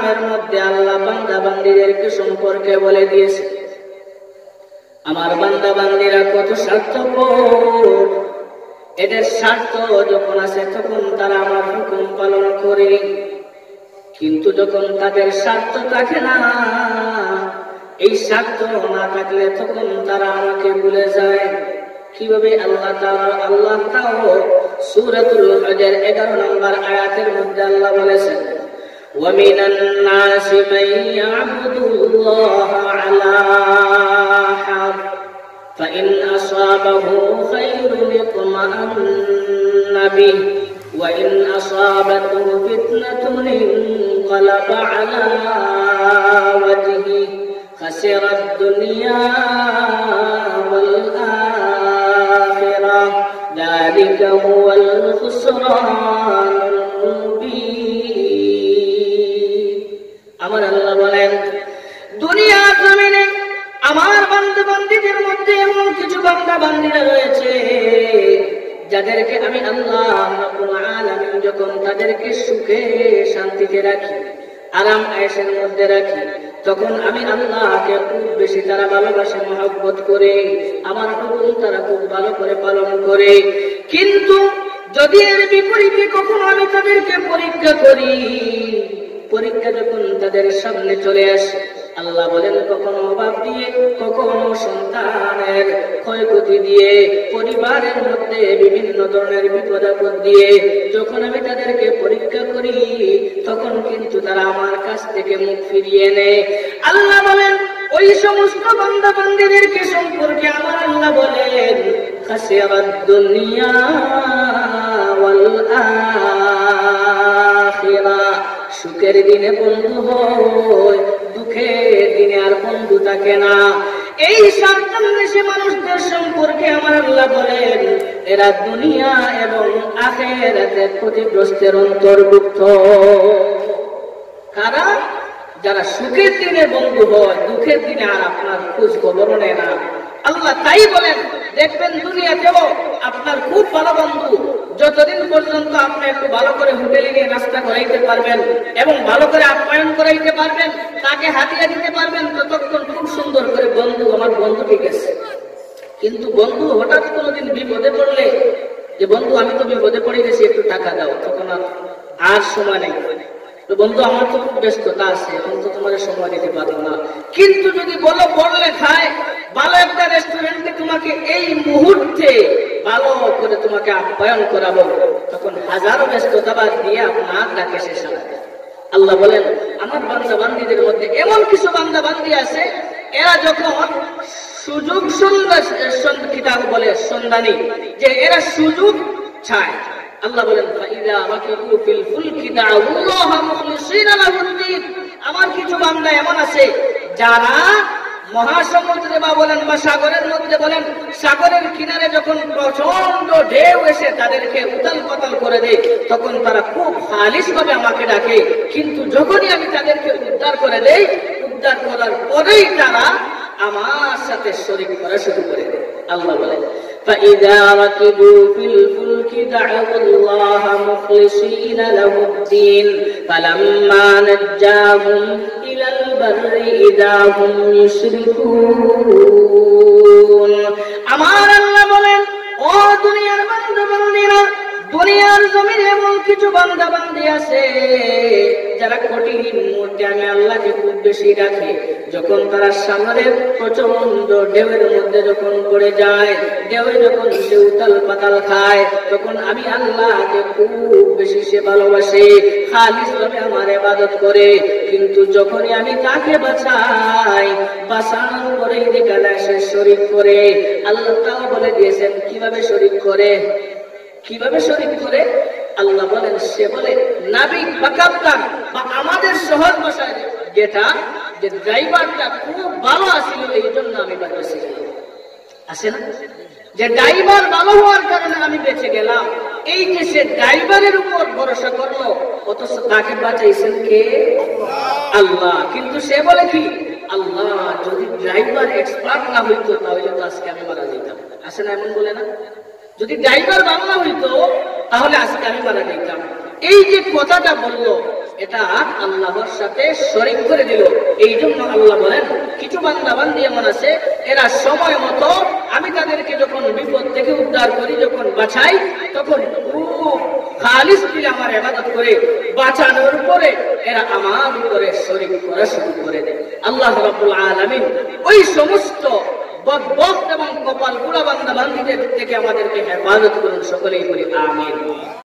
কালামের মধ্যে আল্লাহ বান্দা বান্দীদেরকে সম্পর্কে বলে দিয়েছে, আমার বান্দা বান্দীরা কত স্বার্থপর। এদের স্বার্থ যখন আসে তখন তারা আমার হুকুম পালন করে, কিন্তু যখন তাদের স্বার্থ থাকে না, এই স্বার্থ না থাকলে তখন তারা আমাকে ভুলে যায়। কিভাবে? আল্লাহ তাও সূরাতুল হজর 11 নম্বর আয়াতের মধ্যে আল্লাহ বলেছেন, وَمِنَ النَّاسِ مَن يَعْبُدُ اللَّهَ عَلَى حَرْفٍ فَإِنْ أَصَابَهُ خَيْرٌ اطْمَأَنَّ بِهِ وَإِنْ أَصَابَتْهُ فِتْنَةٌ انقلب على وجهه خسر الدنيا والآخرة ذلك هو الخسران المبين। আমার আল্লাহ বলেন, দুনিয়ার জমিনে আমার বান্দা বান্দীদের মধ্যে এমন কিছু বান্দা বান্দীরা রয়েছে যাদেরকে আমি আল্লাহ রাব্বুল আলামিন যখন তাদেরকে সুখে শান্তিতে রাখি, আরাম আয়েশের মধ্যে রাখি, তখন আমি আল্লাহকে খুব বেশি তারা ভালোবাসে, মহব্বত করে, আমার হুকুম তারা খুব ভালো করে পালন করে। কিন্তু যদি এর বিপরীতে কখনো আমি তাদেরকে পরীক্ষা করি, পরীক্ষা যখন তাদের সামনে চলে আসে, আল্লাহ বলেন কখনো অভাব দিয়ে, কখনো সন্তানের ক্ষয়ক্ষতি দিয়ে, পরিবারের মধ্যে বিভিন্ন ধরনের বিপদ আপদ দিয়ে যখন আমি তাদেরকে পরীক্ষা করি, তখন কিন্তু তারা আমার কাছ থেকে মুখ ফিরিয়ে নেয়। আল্লাহ বলেন ওই সমস্ত বান্দা বান্দীদেরকে সম্পর্কে আমার আল্লাহ বলেন, খাসিরাদ দুনিয়া ওয়াল আখিরা, সুখের দিনে বন্ধু হয়, দুঃখের দিনে আর বন্ধু থাকে না। এই স্বার্থান্বেষী মানুষদের সম্পর্কে আমার আল্লাহ বলেন, এরা দুনিয়া এবং আখিরাতে ক্ষতিগ্রস্তের অন্তর্ভুক্ত। কারা? যারা সুখের দিনে বন্ধু হয়, দুঃখের দিনে আর আপনার খোঁজ খবর নেয় না। আল্লাহ তাই বলেন, দেখবেন দুনিয়াতেও আপনার খুব ভালো বন্ধু, যতদিন পর্যন্ত আপনি একটু ভালো করে হোটেলে গিয়ে নাস্তা করাইতে পারবেন এবং ভালো করে আপ্যায়ন করাইতে পারবেন, তাকে হাতিয়ে দিতে পারবেন, ততক্ষণ খুব সুন্দর করে বন্ধু, আমার বন্ধু ঠিক আছে। কিন্তু বন্ধু হঠাৎ কোনোদিন বিপদে পড়লে, যে বন্ধু আমি তো বিপদে পড়ে গেছি, একটু টাকা দাও, তখন আর সময় নেই, তো বন্ধু আমার তো খুব ব্যস্ততা আছে, এখন তো তোমার সময় দিতে পারবো না। কিন্তু যদি বলো পড়লে খায়, ভালো একটা রেস্টুরেন্টে তোমাকে এই মুহূর্তে ভালো করে তোমাকে আপ্যায়ন করাবো, তখন হাজারো ব্যস্ততা বাদ দিয়ে আপনার ডাকে শেষ হবে। আল্লাহ বলেন, আমার বান্দা বান্দীদের মধ্যে এমন কিছু বান্দা বান্দী আছে, এরা যখন সুযোগ কিতাব বলে সন্ধানী, যে এরা সুযোগ চায়। আল্লাহ বলেন, ফাইদা রাকিবু ফিল ফুলকি দাউল্লাহ মুখলিসিনা লাহুদ্দিন, আমার কিছু বান্দা এমন আছে যারা মহাসমুদ্রে বা বলেন বা সাগরের মধ্যে বলেন, সাগরের কিনারে যখন প্রচন্ড ঢেউ এসে তাদেরকে উতাল পাতাল করে দেয়, তখন তারা খুব খালিস ভাবে আমাকে ডাকে। কিন্তু যখনই আমি তাদেরকে উদ্ধার করে দেই, উদ্ধার করার পরেই তারা আমার সাথে শরীক করা শুরু করে দেয়। আল্লাহ বলেন, فإذا ركبوا في الفلك دعوا الله مخلصين له الدين فلما نجاهم إلى البر إذا هم يشركون। আমার আল্লাহ বলেন, ও দুনিয়ার বান্দা বান্দীরা, দুনিয়ার জমিনে এমন কিছু বান্দা বান্দী আছে যারা কঠিন মুহূর্তে আমি আল্লাহকে খুব বেশি রাখে, যখন তারা সামনের প্রচন্ড ঢেউয়ের মধ্যে যখন পড়ে যায়, ঢেউয়ে যখন সে উতাল পাতাল খায়, তখন আমি আল্লাহকে খুব বেশি সে ভালোবাসে, খালিস ভাবে আমার ইবাদত করে। কিন্তু যখনই আমি তাকে বাঁচাই, বাঁচানোর পরেই দেখা যায় সে শরীক করে। আল্লাহ তাআলা বলে দিয়েছেন কিভাবে শরীক করে, কিভাবে শরীক করে। আল্লাহ বলেন, সে বলে নাবিক বা কাপ্তান বা আমাদের সহজ ভাষায় যেটা, যে ড্রাইভারটা খুব ভালো আছিল এই জন্য আমি বাঁচেছি, আছে না, যে ড্রাইভার ভালো হওয়ার কারণে আমি বেঁচে গেলাম। এই যে সে ড্রাইভারের উপর ভরসা করলো, অথচ তাকে বাঁচাইছেন কে? আল্লাহ। কিন্তু সে বলে কি, আল্লাহ যদি ড্রাইভার এক্সপার্ট না হইতো তাহলে তো আজকে আমি মারা যেতাম, আছে না, এমন বলে না? যদি ড্রাইভার বাংলা হইতো তাহলে আজকে আমি মারা যেতাম। এই যে কথাটা বললো, এটা আল্লাহর সাথে শরীক করে দিল। এই জন্য আল্লাহ বলেন কিছু বান্দা বান্দি এমন আছে এরা সময় মতো আমি তাদেরকে যখন বিপদ থেকে উদ্ধার করি, যখন বাঁচাই, তখন খুব খালিস দিলে আমার ইবাদত করে, বাঁচানোর পরে এরা আমার উপরে শরীক করা শুরু করে দেয়। আল্লাহ রাব্বুল আলামিন ওই সমস্ত বদবখত এবং কপাল পোড়া বান্দা বান্দীদের থেকে আমাদেরকে হেফাজত করুন। সকলেই বলি আমিন।